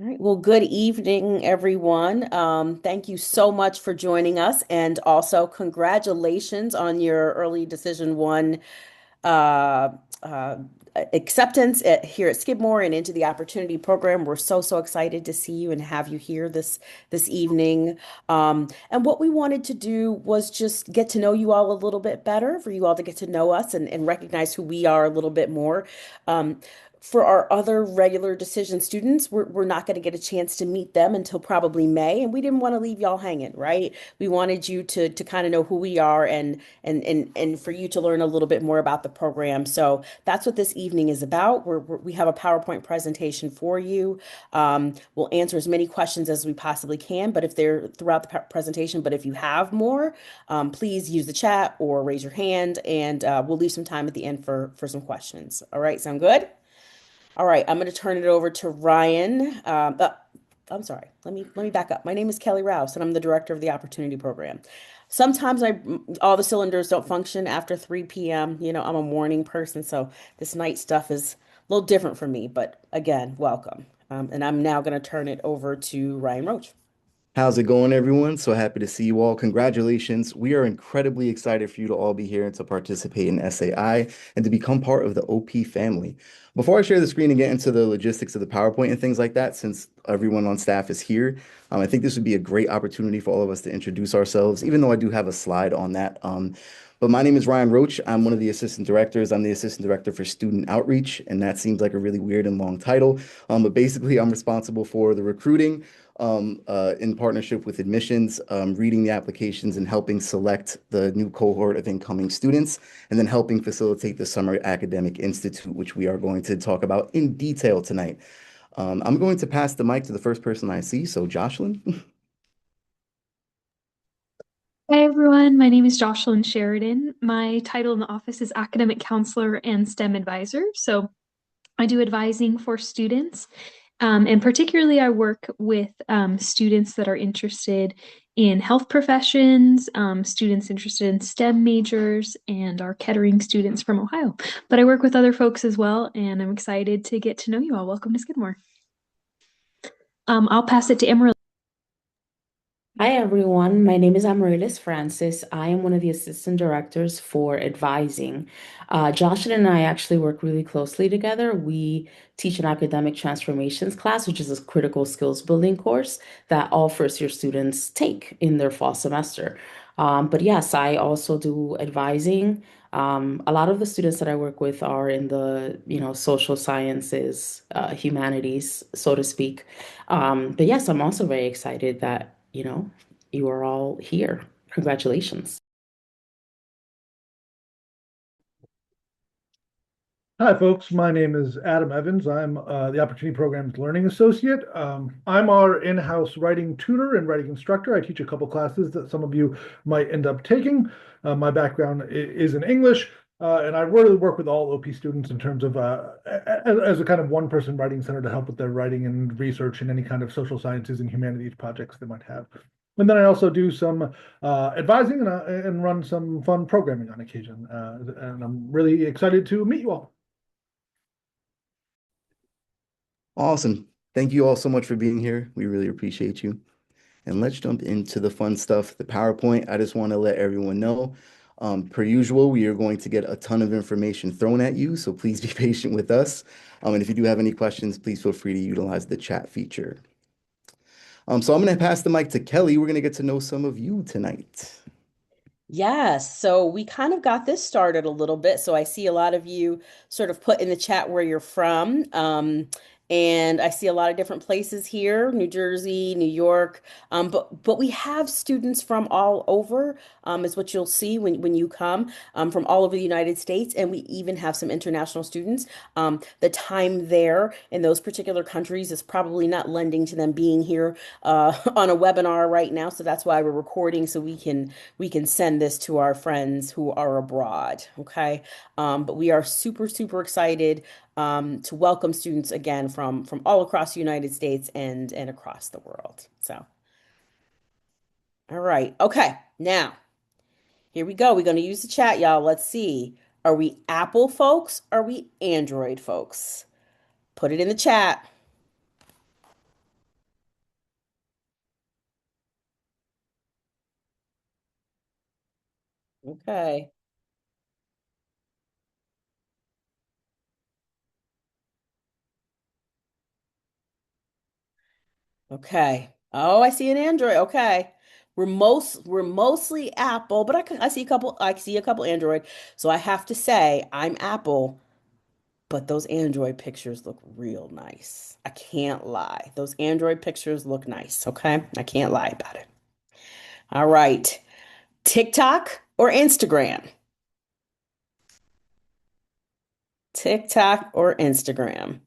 All right. Well, good evening, everyone. Thank you so much for joining us, and also congratulations on your early decision one uh, uh, acceptance here at Skidmore and into the opportunity program. We're so excited to see you and have you here this evening. And what we wanted to do was just get to know you all a little bit better, for you all to get to know us and recognize who we are a little bit more. Um, For our other regular decision students, we're not going to get a chance to meet them until probably May, and we didn't want to leave y'all hanging, right? We wanted you to kind of know who we are and for you to learn a little bit more about the program. So that's what this evening is about. We have a PowerPoint presentation for you. We'll answer as many questions as we possibly can, but if they're throughout the presentation, but if you have more, please use the chat or raise your hand, and we'll leave some time at the end for some questions. All right, sound good? All right, I'm going to turn it over to Ryan. I'm sorry. Let me back up. My name is Kelly Rouse, and I'm the director of the Opportunity Program. Sometimes all the cylinders don't function after 3 p.m. You know, I'm a morning person, so this night stuff is a little different for me. But again, welcome. And I'm now going to turn it over to Ryan Roach. How's it going, everyone? So happy to see you all. Congratulations. We are incredibly excited for you to all be here and to participate in SAI and to become part of the OP family. Before I share the screen and get into the logistics of the PowerPoint and things like that, since everyone on staff is here, I think this would be a great opportunity for all of us to introduce ourselves, even though I do have a slide on that. But my name is Ryan Roach. I'm one of the assistant directors. I'm the assistant director for student outreach, and that seems like a really weird and long title. But basically, I'm responsible for the recruiting in partnership with admissions, reading the applications and helping select the new cohort of incoming students, and then helping facilitate the Summer Academic Institute, which we are going to talk about in detail tonight. I'm going to pass the mic to the first person I see, so Jocelyn. Hi everyone, my name is Jocelyn Sheridan. My title in the office is Academic Counselor and STEM Advisor. So I do advising for students, and particularly I work with students that are interested in health professions, students interested in STEM majors, and our Kettering students from Ohio. But I work with other folks as well, and I'm excited to get to know you all. Welcome to Skidmore. I'll pass it to Emerald. Hi everyone, my name is Amaryllis Francis. I am one of the assistant directors for advising. Jocelyn and I actually work really closely together. We teach an academic transformations class, which is a critical skills building course that all first year students take in their fall semester. But yes, I also do advising. A lot of the students that I work with are in the, social sciences, humanities, so to speak. But yes, I'm also very excited that you are all here. Congratulations. Hi, folks. My name is Adam Evans. I'm the Opportunity Program's Learning Associate. I'm our in-house writing tutor and writing instructor. I teach a couple classes that some of you might end up taking. My background is in English, and I really work with all OP students in terms of as a kind of one-person writing center to help with their writing and research and any kind of social sciences and humanities projects they might have. And then I also do some advising and run some fun programming on occasion. And I'm really excited to meet you all. Awesome. Thank you all so much for being here. We really appreciate you. And let's jump into the fun stuff, the PowerPoint. I just want to let everyone know, per usual, we are going to get a ton of information thrown at you, so please be patient with us. And if you do have any questions, please feel free to utilize the chat feature. So I'm going to pass the mic to Kelly. We're going to get to know some of you tonight. Yes, so we kind of got this started a little bit. So I see a lot of you sort of put in the chat where you're from. And I see a lot of different places here, New Jersey, New York. But we have students from all over, is what you'll see when you come, from all over the United States. And we even have some international students. The time there in those particular countries is probably not lending to them being here on a webinar right now. So that's why we're recording so we can send this to our friends who are abroad. Okay. But we are super excited to welcome students again from all across the United States and across the world. So, all right. Okay. Now, here we go. We're going to use the chat, y'all. Let's see. Are we Apple folks? Are we Android folks? Put it in the chat. Okay. Okay. Oh, I see an Android. Okay. We're mostly Apple, but I see a couple Android. So I have to say I'm Apple, but those Android pictures look real nice. I can't lie. Those Android pictures look nice, okay? I can't lie about it. All right. TikTok or Instagram? TikTok or Instagram?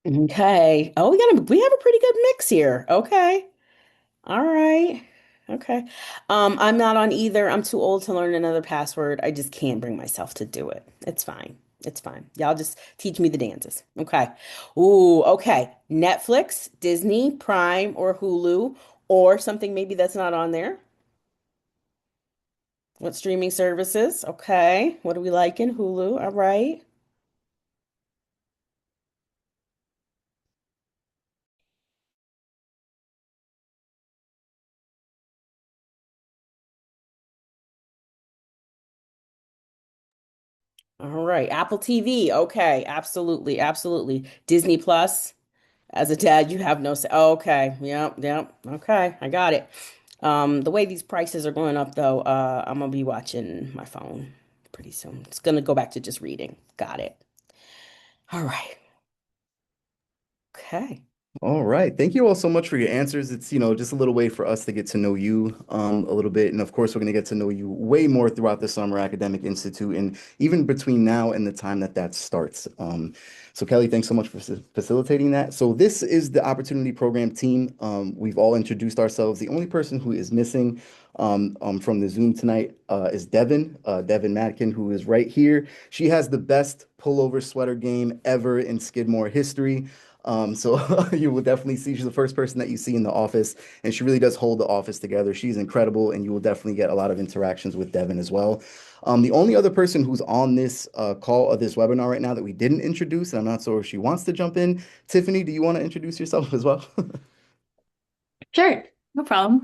Okay. Oh, we have a pretty good mix here. Okay. All right. Okay. I'm not on either. I'm too old to learn another password. I just can't bring myself to do it. It's fine. It's fine. Y'all just teach me the dances. Okay. Ooh, okay. Netflix, Disney, Prime, or Hulu, or something maybe that's not on there. What streaming services? Okay. What do we like in Hulu? All right. All right. Apple TV. Okay. Absolutely. Absolutely. Disney Plus. As a dad, you have no say. Okay. Yep. Yep. Okay. I got it. The way these prices are going up, though, I'm gonna be watching my phone pretty soon. It's gonna go back to just reading. Got it. All right. Okay. All right. Thank you all so much for your answers. It's, just a little way for us to get to know you a little bit. And of course, we're going to get to know you way more throughout the Summer Academic Institute and even between now and the time that that starts. So Kelly, thanks so much for facilitating that. So this is the Opportunity Program team. We've all introduced ourselves. The only person who is missing from the Zoom tonight is Devin Matkin, who is right here. She has the best pullover sweater game ever in Skidmore history. So you will definitely see she's the first person that you see in the office, and she really does hold the office together. She's incredible, and you will definitely get a lot of interactions with Devin as well. The only other person who's on this call or this webinar right now that we didn't introduce, and I'm not sure if she wants to jump in. Tiffany, do you want to introduce yourself as well? Sure, no problem.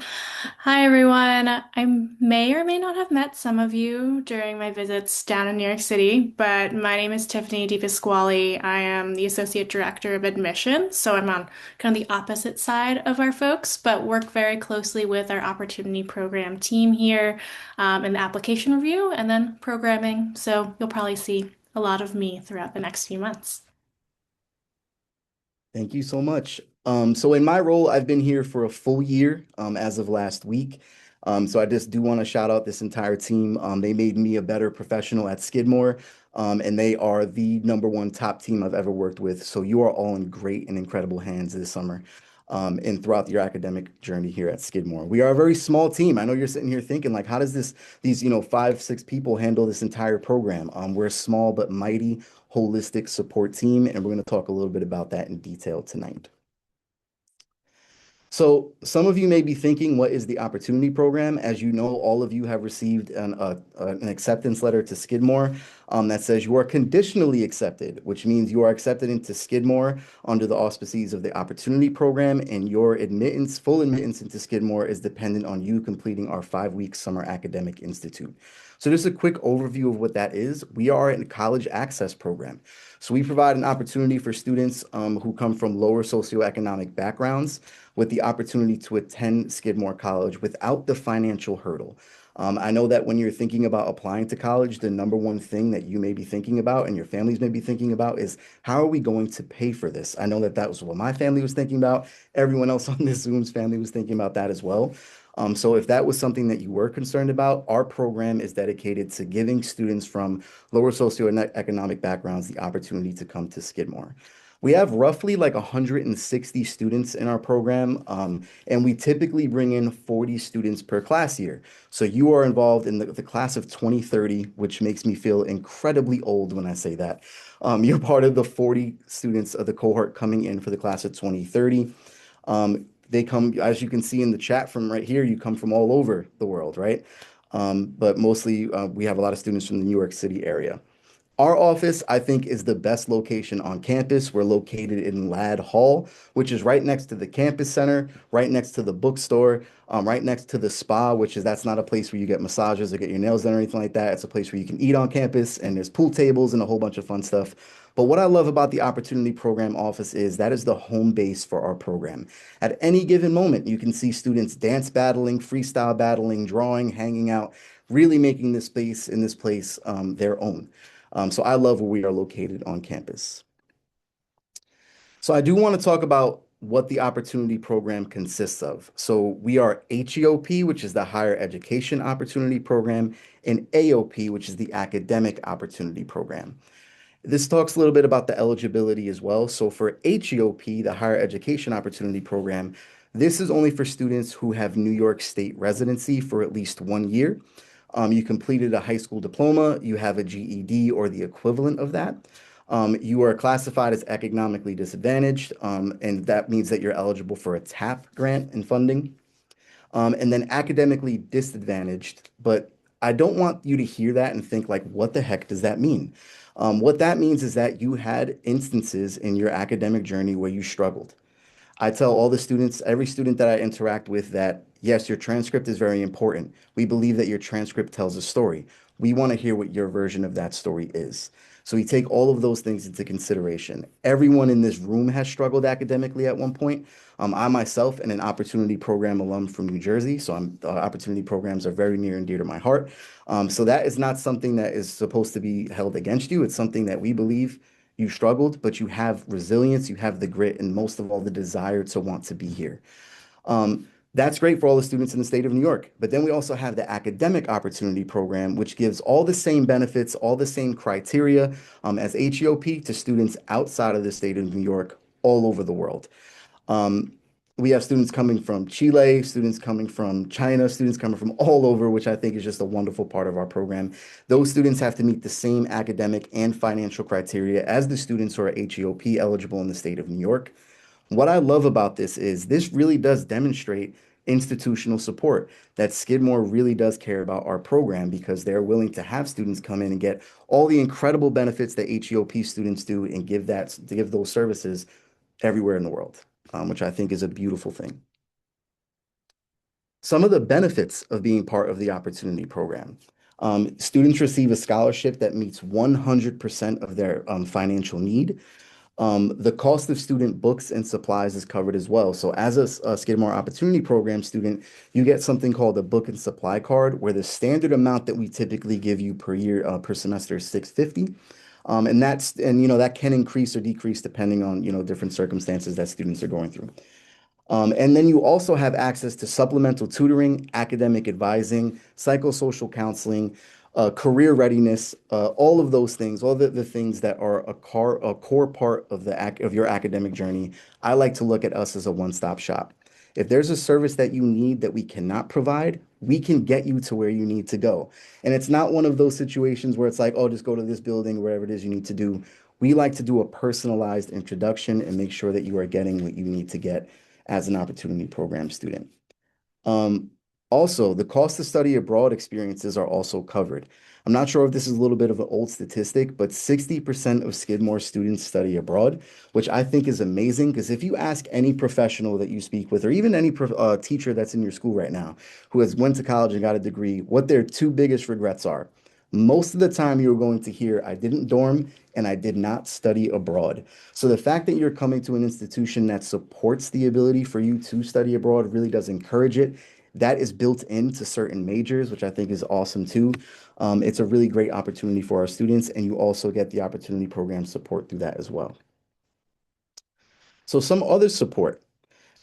Hi, everyone. I may or may not have met some of you during my visits down in New York City, but my name is Tiffany DiPasquale. I am the Associate Director of Admission, so I'm on kind of the opposite side of our folks, but work very closely with our Opportunity Program team here in the application review and then programming. So you'll probably see a lot of me throughout the next few months. Thank you so much. So in my role, I've been here for a full year as of last week. So I just do want to shout out this entire team. They made me a better professional at Skidmore, and they are the number one top team I've ever worked with. So you are all in great and incredible hands this summer and throughout your academic journey here at Skidmore. We are a very small team. I know you're sitting here thinking like, how does these 5, 6 people handle this entire program? We're a small but mighty holistic support team, and we're going to talk a little bit about that in detail tonight. So some of you may be thinking, what is the Opportunity Program? As you know, all of you have received an acceptance letter to Skidmore that says you are conditionally accepted, which means you are accepted into Skidmore under the auspices of the Opportunity Program, and your full admittance into Skidmore is dependent on you completing our 5-week Summer Academic Institute. So just a quick overview of what that is. We are a college access program. So we provide an opportunity for students who come from lower socioeconomic backgrounds with the opportunity to attend Skidmore College without the financial hurdle. I know that when you're thinking about applying to college, the number one thing that you may be thinking about and your families may be thinking about is how are we going to pay for this? I know that that was what my family was thinking about. Everyone else on this Zoom's family was thinking about that as well. So if that was something that you were concerned about, our program is dedicated to giving students from lower socioeconomic backgrounds the opportunity to come to Skidmore. We have roughly like 160 students in our program, and we typically bring in 40 students per class year. So you are involved in the class of 2030, which makes me feel incredibly old when I say that. You're part of the 40 students of the cohort coming in for the class of 2030. They come, as you can see in the chat from right here, you come from all over the world, right? But mostly we have a lot of students from the New York City area. Our office, I think, is the best location on campus. We're located in Ladd Hall, which is right next to the campus center, right next to the bookstore, right next to the spa, which is that's not a place where you get massages or get your nails done or anything like that. It's a place where you can eat on campus, and there's pool tables and a whole bunch of fun stuff. But what I love about the Opportunity Program office is that is the home base for our program. At any given moment, you can see students dance battling, freestyle battling, drawing, hanging out, really making this space in this place their own. So I love where we are located on campus. So I do want to talk about what the Opportunity Program consists of. So we are HEOP, which is the Higher Education Opportunity Program, and AOP, which is the Academic Opportunity Program. This talks a little bit about the eligibility as well. So for HEOP, the Higher Education Opportunity Program, this is only for students who have New York State residency for at least 1 year. You completed a high school diploma, you have a GED or the equivalent of that. You are classified as economically disadvantaged, and that means that you're eligible for a TAP grant and funding. And then academically disadvantaged, but I don't want you to hear that and think like, what the heck does that mean? What that means is that you had instances in your academic journey where you struggled. I tell all the students, every student that I interact with, that yes, your transcript is very important. We believe that your transcript tells a story. We want to hear what your version of that story is. So we take all of those things into consideration. Everyone in this room has struggled academically at one point. I myself am an opportunity program alum from New Jersey, so opportunity programs are very near and dear to my heart. So that is not something that is supposed to be held against you. It's something that we believe you struggled, but you have resilience, you have the grit, and most of all, the desire to want to be here. That's great for all the students in the state of New York. But then we also have the Academic Opportunity Program, which gives all the same benefits, all the same criteria as HEOP to students outside of the state of New York, all over the world. Um, we have students coming from Chile, students coming from China, students coming from all over, which I think is just a wonderful part of our program. Those students have to meet the same academic and financial criteria as the students who are HEOP eligible in the state of New York. What I love about this is this really does demonstrate institutional support, that Skidmore really does care about our program because they're willing to have students come in and get all the incredible benefits that HEOP students do and give those services everywhere in the world, which I think is a beautiful thing. Some of the benefits of being part of the Opportunity Program. Students receive a scholarship that meets 100% of their financial need. The cost of student books and supplies is covered as well. So as a Skidmore Opportunity Program student, you get something called a book and supply card, where the standard amount that we typically give you per year, per semester is $650. That can increase or decrease depending on, different circumstances that students are going through. And then you also have access to supplemental tutoring, academic advising, psychosocial counseling, career readiness, all of those things, all the things that are a core part of your academic journey. I like to look at us as a one-stop shop. If there's a service that you need that we cannot provide, we can get you to where you need to go. And it's not one of those situations where it's like, oh, just go to this building, wherever it is you need to do. We like to do a personalized introduction and make sure that you are getting what you need to get as an opportunity program student. Also, the cost to study abroad experiences are also covered. I'm not sure if this is a little bit of an old statistic, but 60% of Skidmore students study abroad, which I think is amazing because if you ask any professional that you speak with, or even any teacher that's in your school right now who has went to college and got a degree, what their two biggest regrets are. Most of the time you're going to hear, I didn't dorm and I did not study abroad. So the fact that you're coming to an institution that supports the ability for you to study abroad really does encourage it. That is built into certain majors, which I think is awesome too. It's a really great opportunity for our students, and you also get the opportunity program support through that as well. So some other support.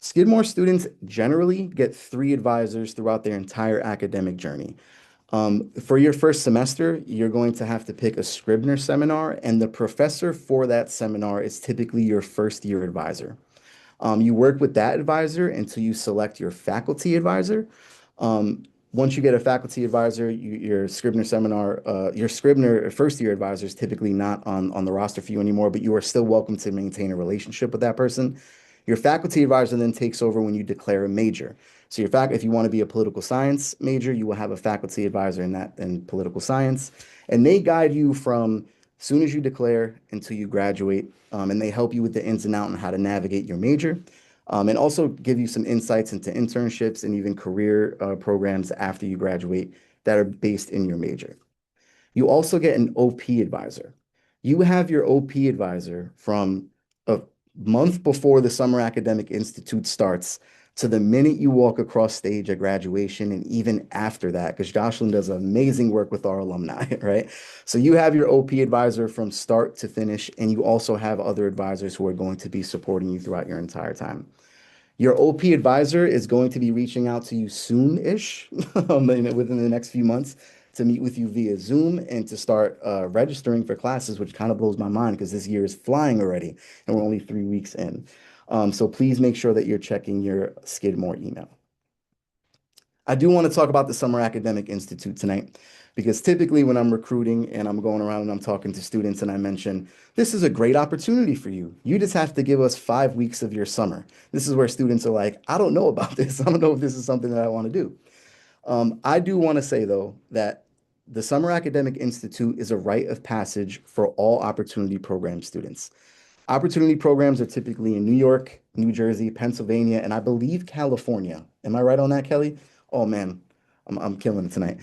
Skidmore students generally get 3 advisors throughout their entire academic journey. For your first semester, you're going to have to pick a Scribner seminar, and the professor for that seminar is typically your first year advisor. You work with that advisor until you select your faculty advisor. Once you get a faculty advisor, your Scribner first year advisor is typically not on the roster for you anymore, but you are still welcome to maintain a relationship with that person. Your faculty advisor then takes over when you declare a major. So if you want to be a political science major, you will have a faculty advisor in political science, and they guide you from soon as you declare until you graduate, and they help you with the ins and outs on how to navigate your major, and also give you some insights into internships and even career programs after you graduate that are based in your major. You also get an OP advisor. You have your OP advisor from a month before the Summer Academic Institute starts to the minute you walk across stage at graduation and even after that, because Jocelyn does amazing work with our alumni, right? So you have your OP advisor from start to finish, and you also have other advisors who are going to be supporting you throughout your entire time. Your OP advisor is going to be reaching out to you soon-ish, within the next few months, to meet with you via Zoom and to start registering for classes, which kind of blows my mind because this year is flying already and we're only 3 weeks in. So please make sure that you're checking your Skidmore email. I do want to talk about the Summer Academic Institute tonight because typically when I'm recruiting and I'm going around and I'm talking to students and I mention, this is a great opportunity for you. You just have to give us 5 weeks of your summer. This is where students are like, I don't know about this. I don't know if this is something that I want to do. I do want to say, though, that the Summer Academic Institute is a rite of passage for all opportunity program students. Opportunity programs are typically in New York, New Jersey, Pennsylvania, and I believe California. Am I right on that, Kelly? Oh man, I'm killing it tonight.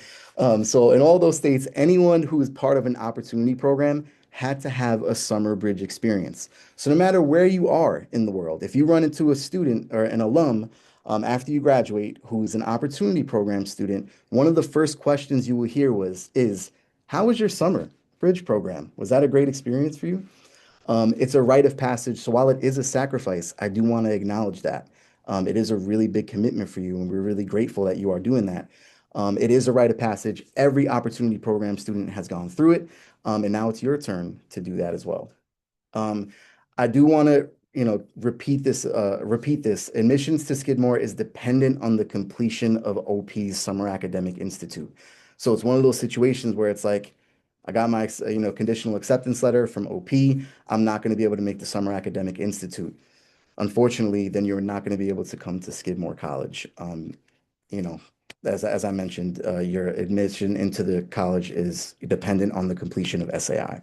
So in all those states, anyone who is part of an opportunity program had to have a summer bridge experience. So no matter where you are in the world, if you run into a student or an alum after you graduate who's an opportunity program student, one of the first questions you will hear is, how was your summer bridge program? Was that a great experience for you? It's a rite of passage. So while it is a sacrifice, I do want to acknowledge that. It is a really big commitment for you, and we're really grateful that you are doing that. It is a rite of passage. Every opportunity program student has gone through it, and now it's your turn to do that as well. I do want to, repeat this. Admissions to Skidmore is dependent on the completion of OP's Summer Academic Institute. So it's one of those situations where it's like, I got my, conditional acceptance letter from OP. I'm not going to be able to make the Summer Academic Institute. Unfortunately, then you're not going to be able to come to Skidmore College. You know, as I mentioned, your admission into the college is dependent on the completion of SAI.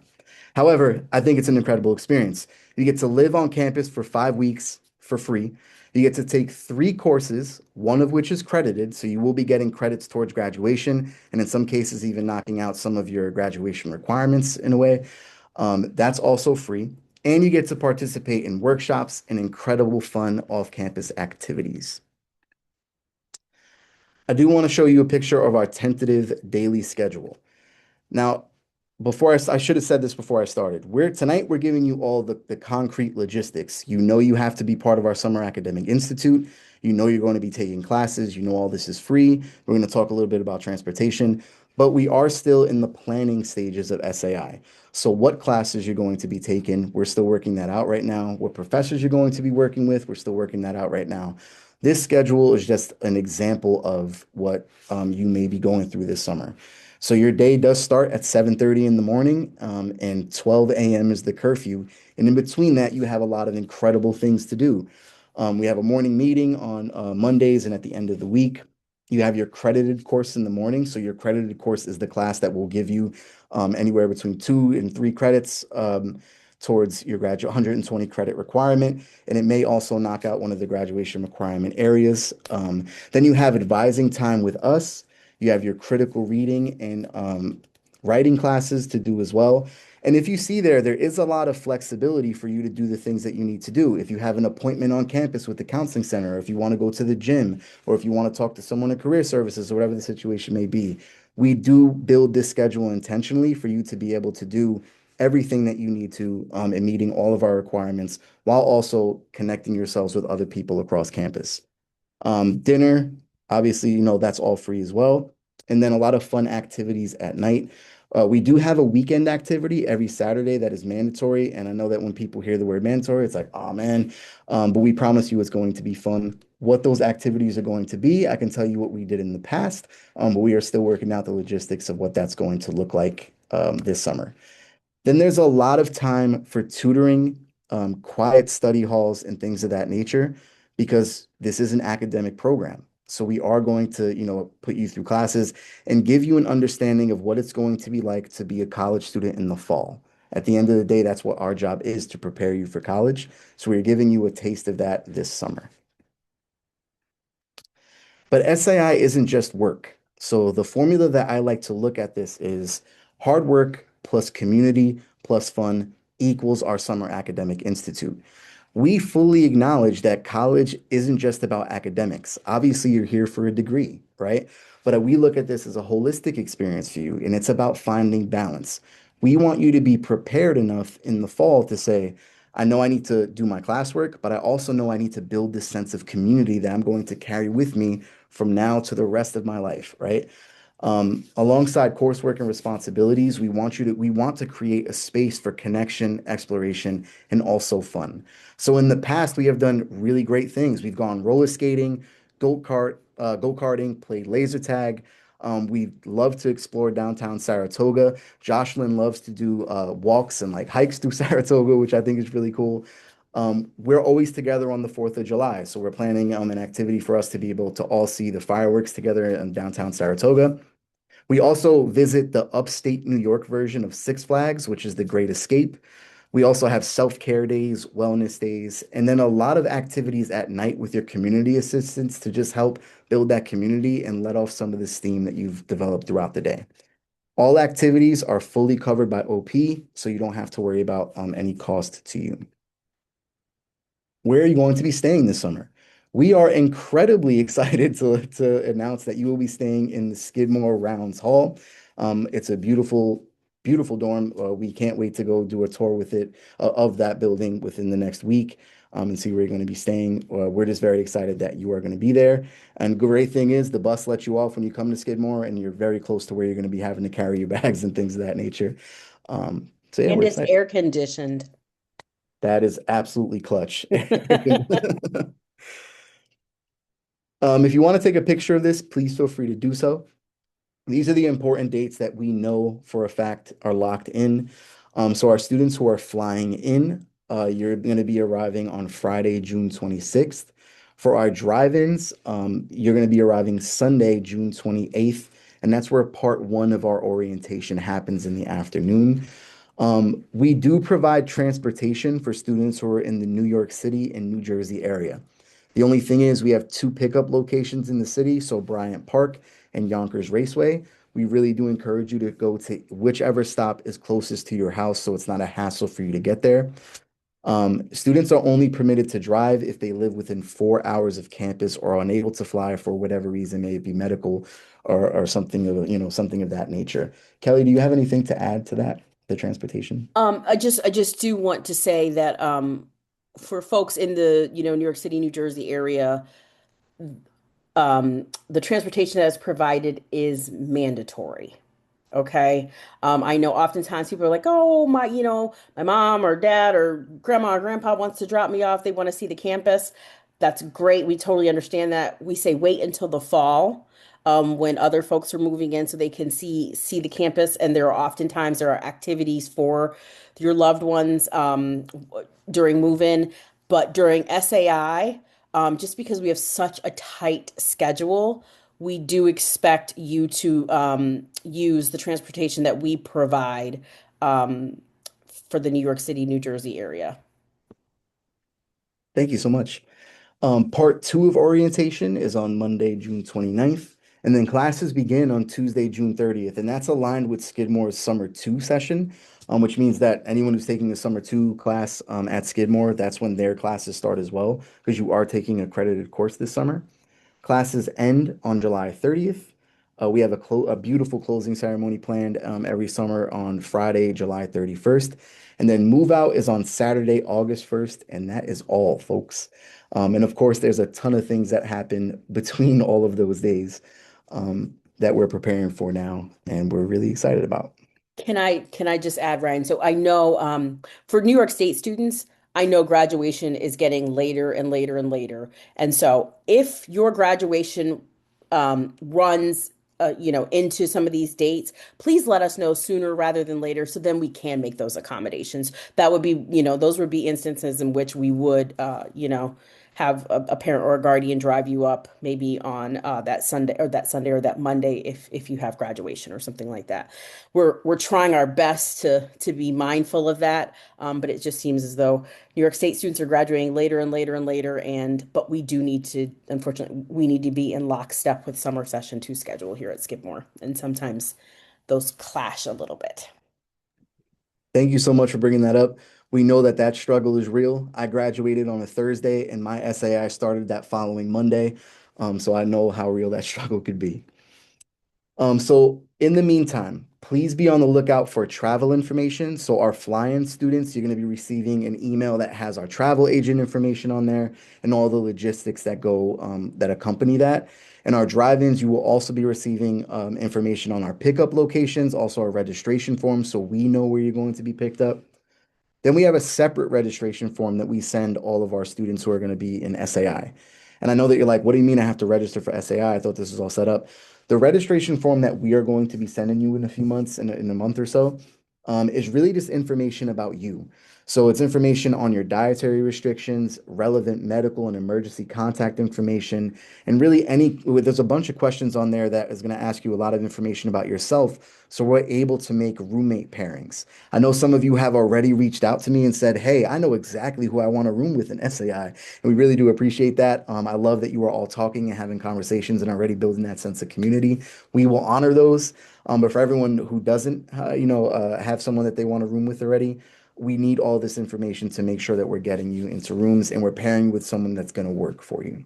However, I think it's an incredible experience. You get to live on campus for 5 weeks for free. You get to take 3 courses, one of which is credited, so you will be getting credits towards graduation, and in some cases, even knocking out some of your graduation requirements in a way. That's also free. And you get to participate in workshops and incredible fun off-campus activities. I do want to show you a picture of our tentative daily schedule. Now, I should have said this before I started. Tonight we're giving you all the concrete logistics. You know you have to be part of our Summer Academic Institute. You know you're going to be taking classes. You know all this is free. We're going to talk a little bit about transportation, but we are still in the planning stages of SAI. So what classes you're going to be taking, we're still working that out right now. What professors you're going to be working with, we're still working that out right now. This schedule is just an example of what you may be going through this summer. So your day does start at 7:30 in the morning, and 12 a.m. is the curfew. And in between that, you have a lot of incredible things to do. We have a morning meeting on Mondays and at the end of the week. You have your credited course in the morning. So your credited course is the class that will give you anywhere between 2 and 3 credits towards your 120 credit requirement. And it may also knock out one of the graduation requirement areas. Then you have advising time with us. You have your critical reading and writing classes to do as well. And if you see there is a lot of flexibility for you to do the things that you need to do. If you have an appointment on campus with the counseling center, or if you want to go to the gym, or if you want to talk to someone in career services, or whatever the situation may be, we do build this schedule intentionally for you to be able to do everything that you need to in meeting all of our requirements while also connecting yourselves with other people across campus. Dinner, obviously, that's all free as well. And then a lot of fun activities at night. We do have a weekend activity every Saturday that is mandatory. And I know that when people hear the word mandatory, it's like, oh man, but we promise you it's going to be fun. What those activities are going to be, I can tell you what we did in the past, but we are still working out the logistics of what that's going to look like this summer. Then there's a lot of time for tutoring, quiet study halls, and things of that nature, because this is an academic program. So we are going to, put you through classes and give you an understanding of what it's going to be like to be a college student in the fall. At the end of the day, that's what our job is, to prepare you for college. So we're giving you a taste of that this summer. But SAI isn't just work. So the formula that I like to look at this is hard work plus community plus fun equals our summer academic institute. We fully acknowledge that college isn't just about academics. Obviously, you're here for a degree, right? But we look at this as a holistic experience for you, and it's about finding balance. We want you to be prepared enough in the fall to say, I know I need to do my classwork, but I also know I need to build this sense of community that I'm going to carry with me from now to the rest of my life, right? Alongside coursework and responsibilities, we want to create a space for connection, exploration, and also fun. So in the past, we have done really great things. We've gone roller skating, go-karting, played laser tag. We love to explore downtown Saratoga. Jocelyn loves to do walks and like hikes through Saratoga, which I think is really cool. We're always together on the 4th of July, so we're planning an activity for us to be able to all see the fireworks together in downtown Saratoga. We also visit the upstate New York version of Six Flags, which is the Great Escape. We also have self-care days, wellness days, and then a lot of activities at night with your community assistants to just help build that community and let off some of the steam that you've developed throughout the day. All activities are fully covered by OP, so you don't have to worry about any cost to you. Where are you going to be staying this summer? We are incredibly excited to announce that you will be staying in the Skidmore Rounds Hall. It's a beautiful, beautiful dorm. We can't wait to go do a tour with it of that building within the next week and see where you're going to be staying. We're just very excited that you are going to be there. And the great thing is the bus lets you off when you come to Skidmore, and you're very close to where you're going to be having to carry your bags and things of that nature. So yeah, And we're it's excited. air conditioned. That is absolutely clutch. If you want to take a picture of this, please feel free to do so. These are the important dates that we know for a fact are locked in. So our students who are flying in, you're going to be arriving on Friday, June 26th. For our drive-ins, you're going to be arriving Sunday, June 28th, and that's where part one of our orientation happens in the afternoon. We do provide transportation for students who are in the New York City and New Jersey area. The only thing is we have two pickup locations in the city, so Bryant Park and Yonkers Raceway. We really do encourage you to go to whichever stop is closest to your house so it's not a hassle for you to get there. Students are only permitted to drive if they live within 4 hours of campus or are unable to fly for whatever reason, may it be medical or something of, something of that nature. Kelly, do you have anything to add to that, the transportation? I just do want to say that for folks in the, New York City, New Jersey area, the transportation that is provided is mandatory. Okay. I know oftentimes people are like, oh, my mom or dad or grandma or grandpa wants to drop me off. They want to see the campus. That's great. We totally understand that. We say wait until the fall, when other folks are moving in so they can see the campus. And there are activities for your loved ones during move-in. But during SAI, just because we have such a tight schedule, we do expect you to use the transportation that we provide um, for the New York City, New Jersey area. Thank you so much. Part two of orientation is on Monday, June 29th, and then classes begin on Tuesday, June 30th, and that's aligned with Skidmore's Summer 2 session, which means that anyone who's taking the Summer 2 class at Skidmore, that's when their classes start as well, because you are taking a accredited course this summer. Classes end on July 30th. We have a beautiful closing ceremony planned every summer on Friday, July 31st. And then move out is on Saturday, August 1st. And that is all, folks. And of course, there's a ton of things that happen between all of those days that we're preparing for now and we're really excited about. Can I just add, Ryan? So I know for New York State students, I know graduation is getting later and later and later. And so if your graduation runs into some of these dates, please let us know sooner rather than later so then we can make those accommodations. That would be, those would be instances in which we would have a parent or a guardian drive you up maybe on that Monday if you have graduation or something like that. We're trying our best to be mindful of that, but it just seems as though New York State students are graduating later and later and later, and but we do need to, unfortunately, we need to be in lockstep with summer session two schedule here at Skidmore, and sometimes those clash a little bit. Thank you so much for bringing that up. We know that that struggle is real. I graduated on a Thursday and my SAI started that following Monday. So I know how real that struggle could be. So in the meantime, please be on the lookout for travel information. So our fly-in students, you're going to be receiving an email that has our travel agent information on there and all the logistics that go that accompany that. And our drive-ins, you will also be receiving information on our pickup locations, also our registration forms, so we know where you're going to be picked up. Then we have a separate registration form that we send all of our students who are going to be in SAI. And I know that you're like, what do you mean I have to register for SAI? I thought this was all set up. The registration form that we are going to be sending you in a few months, in a month or so, is really just information about you. So it's information on your dietary restrictions, relevant medical and emergency contact information, and really there's a bunch of questions on there that is going to ask you a lot of information about yourself. So we're able to make roommate pairings. I know some of you have already reached out to me and said, hey, I know exactly who I want to room with in SAI. And we really do appreciate that. I love that you are all talking and having conversations and already building that sense of community. We will honor those. But for everyone who doesn't, have someone that they want to room with already, we need all this information to make sure that we're getting you into rooms and we're pairing you with someone that's going to work for you.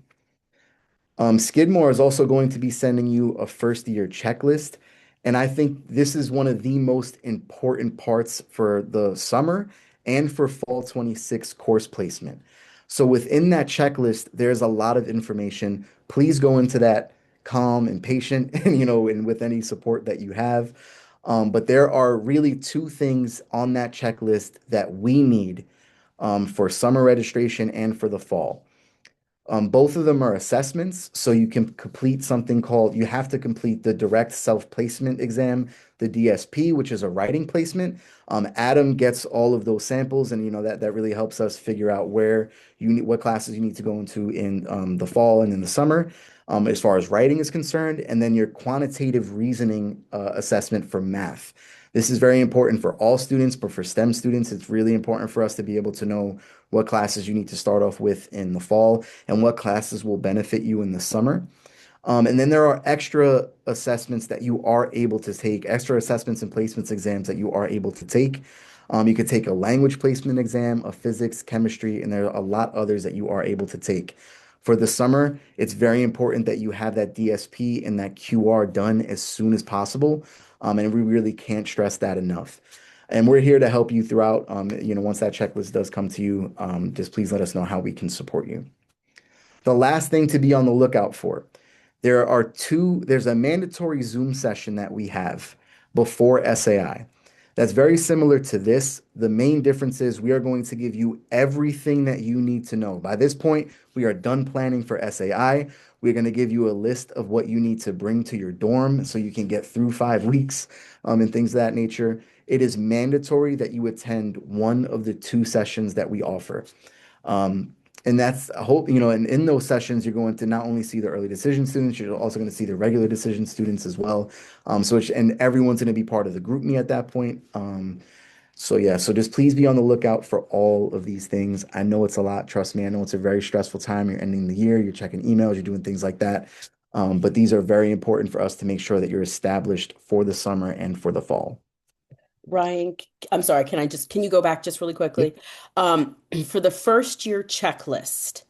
Skidmore is also going to be sending you a first year checklist. And I think this is one of the most important parts for the summer and for fall 26 course placement. So within that checklist, there's a lot of information. Please go into that calm and patient and, and with any support that you have. But there are really two things on that checklist that we need for summer registration and for the fall. Both of them are assessments, so you can complete something called, you have to complete the direct self-placement exam, the DSP, which is a writing placement. Adam gets all of those samples, and that really helps us figure out what classes you need to go into in the fall and in the summer, as far as writing is concerned, and then your quantitative reasoning assessment for math. This is very important for all students, but for STEM students, it's really important for us to be able to know what classes you need to start off with in the fall and what classes will benefit you in the summer. And then there are extra assessments that you are able to take, extra assessments and placements exams that you are able to take. You could take a language placement exam, a physics, chemistry, and there are a lot others that you are able to take. For the summer, it's very important that you have that DSP and that QR done as soon as possible. And we really can't stress that enough. And we're here to help you throughout. Once that checklist does come to you, just please let us know how we can support you. The last thing to be on the lookout for, there's a mandatory Zoom session that we have before SAI. That's very similar to this. The main difference is we are going to give you everything that you need to know. By this point, we are done planning for SAI. We're going to give you a list of what you need to bring to your dorm so you can get through 5 weeks and things of that nature. It is mandatory that you attend one of the two sessions that we offer. And that's a whole, and in those sessions, you're going to not only see the early decision students, you're also going to see the regular decision students as well. And everyone's going to be part of the group me at that point. So just please be on the lookout for all of these things. I know it's a lot. Trust me, I know it's a very stressful time. You're ending the year, you're checking emails, you're doing things like that. But these are very important for us to make sure that you're established for the summer and for the fall. Ryan, I'm sorry, can you go back just really quickly? For the first year checklist,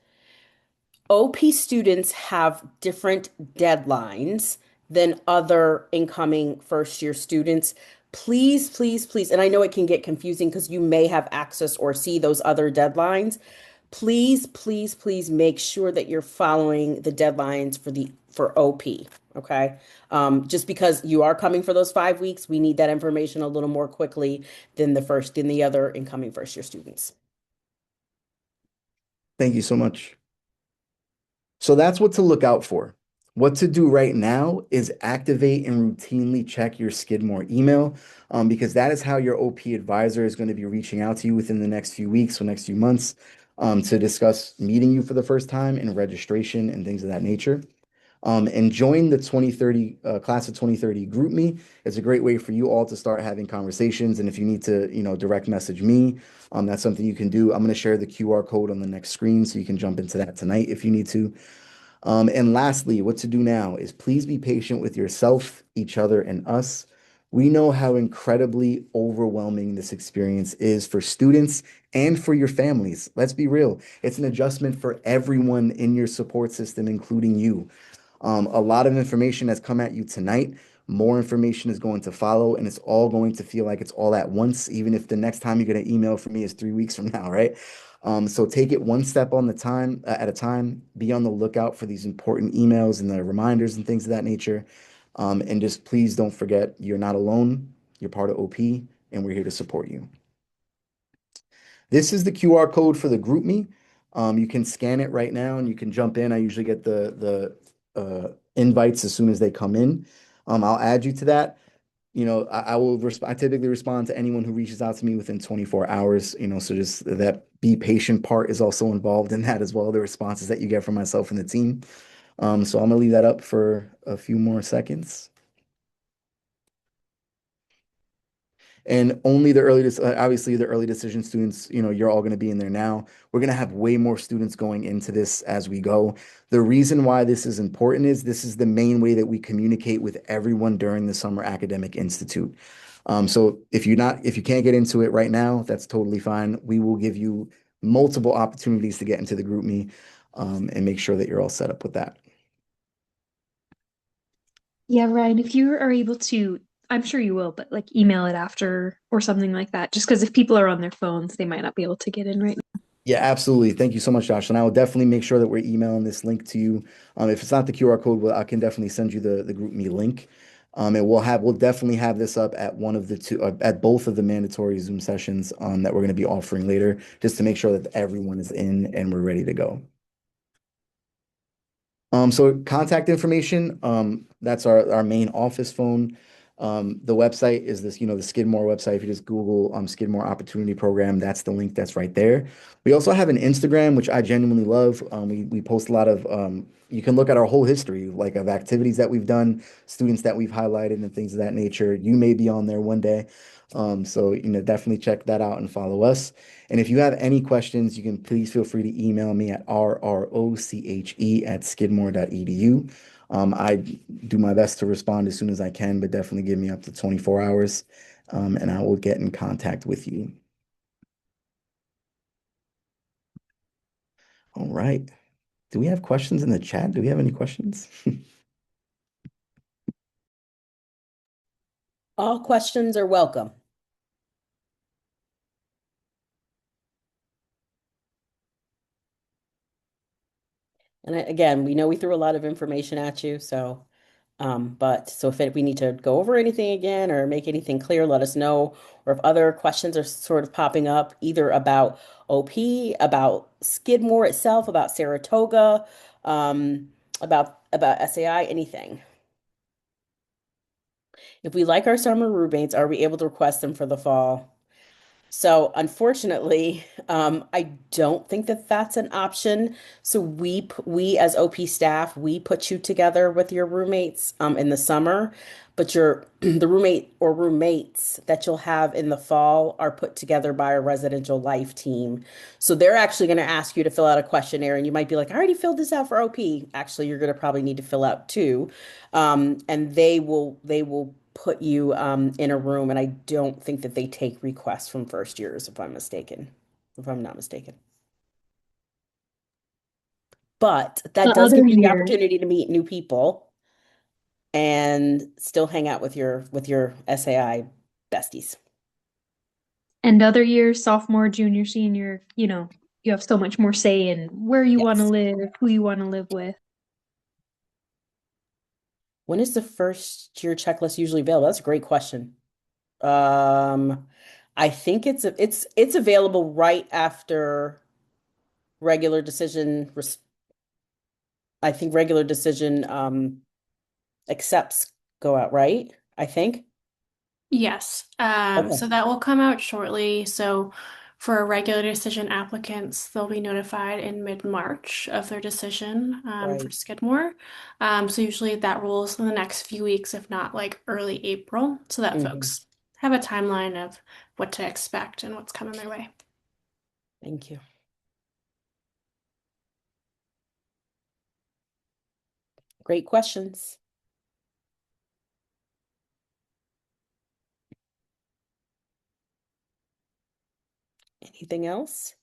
OP students have different deadlines than other incoming first year students. Please, please, please, and I know it can get confusing because you may have access or see those other deadlines. Please, please, please make sure that you're following the deadlines for OP. Okay. Just because you are coming for those 5 weeks, we need that information a little more quickly than the other incoming first year students. Thank you so much. So that's what to look out for. What to do right now is activate and routinely check your Skidmore email because that is how your OP advisor is going to be reaching out to you within the next few weeks or next few months. to discuss meeting you for the first time and registration and things of that nature. And join the 2030 class of 2030 group me. It's a great way for you all to start having conversations. And if you need to, direct message me, that's something you can do. I'm going to share the QR code on the next screen so you can jump into that tonight if you need to. And lastly, what to do now is please be patient with yourself, each other, and us. We know how incredibly overwhelming this experience is for students and for your families. Let's be real. It's an adjustment for everyone in your support system, including you. A lot of information has come at you tonight. More information is going to follow, and it's all going to feel like it's all at once, even if the next time you get an email from me is 3 weeks from now, right? So take it one step on the time at a time. Be on the lookout for these important emails and the reminders and things of that nature. And just please don't forget, you're not alone. You're part of OP, and we're here to support you. This is the QR code for the GroupMe. You can scan it right now and you can jump in. I usually get the invites as soon as they come in. I'll add you to that. I will I typically respond to anyone who reaches out to me within 24 hours, so just that be patient part is also involved in that as well, the responses that you get from myself and the team. So I'm gonna leave that up for a few more seconds. And only obviously the early decision students, you're all going to be in there now. We're going to have way more students going into this as we go. The reason why this is important is this is the main way that we communicate with everyone during the Summer Academic Institute. So if you can't get into it right now, that's totally fine. We will give you multiple opportunities to get into the GroupMe, and make sure that you're all set up with that. Yeah, Ryan, if you are able to, I'm sure you will, but like email it after or something like that, just because if people are on their phones, they might not be able to get in right now. Yeah, absolutely. Thank you so much, Josh. And I will definitely make sure that we're emailing this link to you. If it's not the QR code, I can definitely send you the GroupMe link. And we'll definitely have this up at one of the two, at both of the mandatory Zoom sessions that we're going to be offering later, just to make sure that everyone is in and we're ready to go. So contact information, that's our main office phone. The website is this, the Skidmore website. If you just Google Skidmore Opportunity Program, that's the link that's right there. We also have an Instagram, which I genuinely love. We post a lot of, you can look at our whole history, like of activities that we've done, students that we've highlighted and things of that nature. You may be on there one day. So, definitely check that out and follow us. And if you have any questions, you can please feel free to email me at rroche@skidmore.edu. I do my best to respond as soon as I can, but definitely give me up to 24 hours, and I will get in contact with you. All right. Do we have questions in the chat? Do we have any questions? All questions are welcome. And again, we know we threw a lot of information at you, so if we need to go over anything again or make anything clear, let us know. Or if other questions are sort of popping up, either about OP, about Skidmore itself, about Saratoga, about SAI, anything. If we like our summer roommates, are we able to request them for the fall? So unfortunately, I don't think that that's an option. So we as OP staff, we put you together with your roommates in the summer, but your the roommate or roommates that you'll have in the fall are put together by a residential life team. So they're actually going to ask you to fill out a questionnaire, and you might be like, I already filled this out for OP. Actually, you're going to probably need to fill out two, and they will put you in a room, and I don't think that they take requests from first years, if I'm not mistaken. But that The does other give you the year, opportunity to meet new people and still hang out with your SAI besties. and other years, sophomore, junior, senior, you have so much more say in where you want to Yes. live, who you want to live with. When is the first year checklist usually available? That's a great question. Um, I think it's available right after regular decision. I think regular decision accepts go out, right? I think. Yes. Okay. So that will come out shortly. So For regular decision applicants, they'll be notified in mid-March of their decision for Right. Skidmore. So usually that rolls in the next few weeks, if not like early April, so that Hmm. folks have a timeline of what to expect and what's coming their way. Thank you. Great questions. Anything else?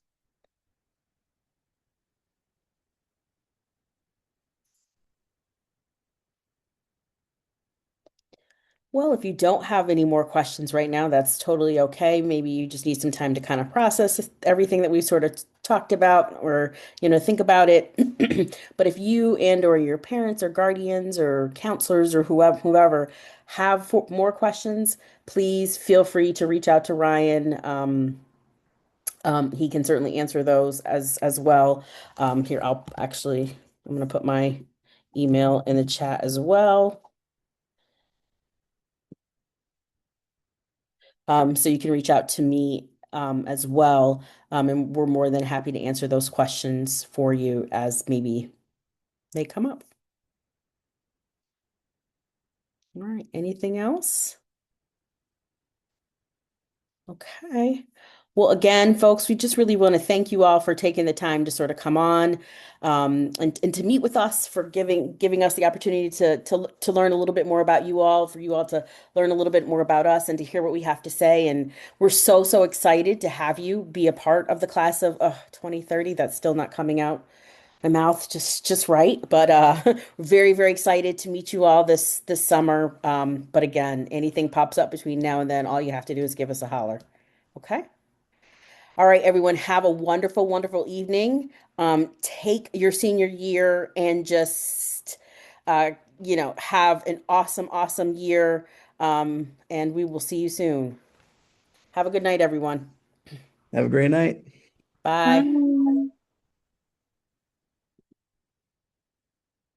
Well, if you don't have any more questions right now, that's totally okay. Maybe you just need some time to kind of process everything that we sort of talked about or, think about it. But if you and or your parents or guardians or counselors or whoever have more questions, please feel free to reach out to Ryan. He can certainly answer those as well. Here, I'm going to put my email in the chat as well. So you can reach out to me as well. And we're more than happy to answer those questions for you as maybe they come up. All right. Anything else? Okay. Well, again, folks, we just really want to thank you all for taking the time to sort of come on and to meet with us, for giving us the opportunity to learn a little bit more about you all, for you all to learn a little bit more about us and to hear what we have to say. And we're so excited to have you be a part of the class of 2030. That's still not coming out my mouth just right, but very excited to meet you all this summer. But again, anything pops up between now and then, all you have to do is give us a holler. Okay. All right, everyone, have a wonderful evening. Take your senior year and just uh, have an awesome year. And we will see you soon. Have a good night, everyone. Have a great night. Bye. Bye.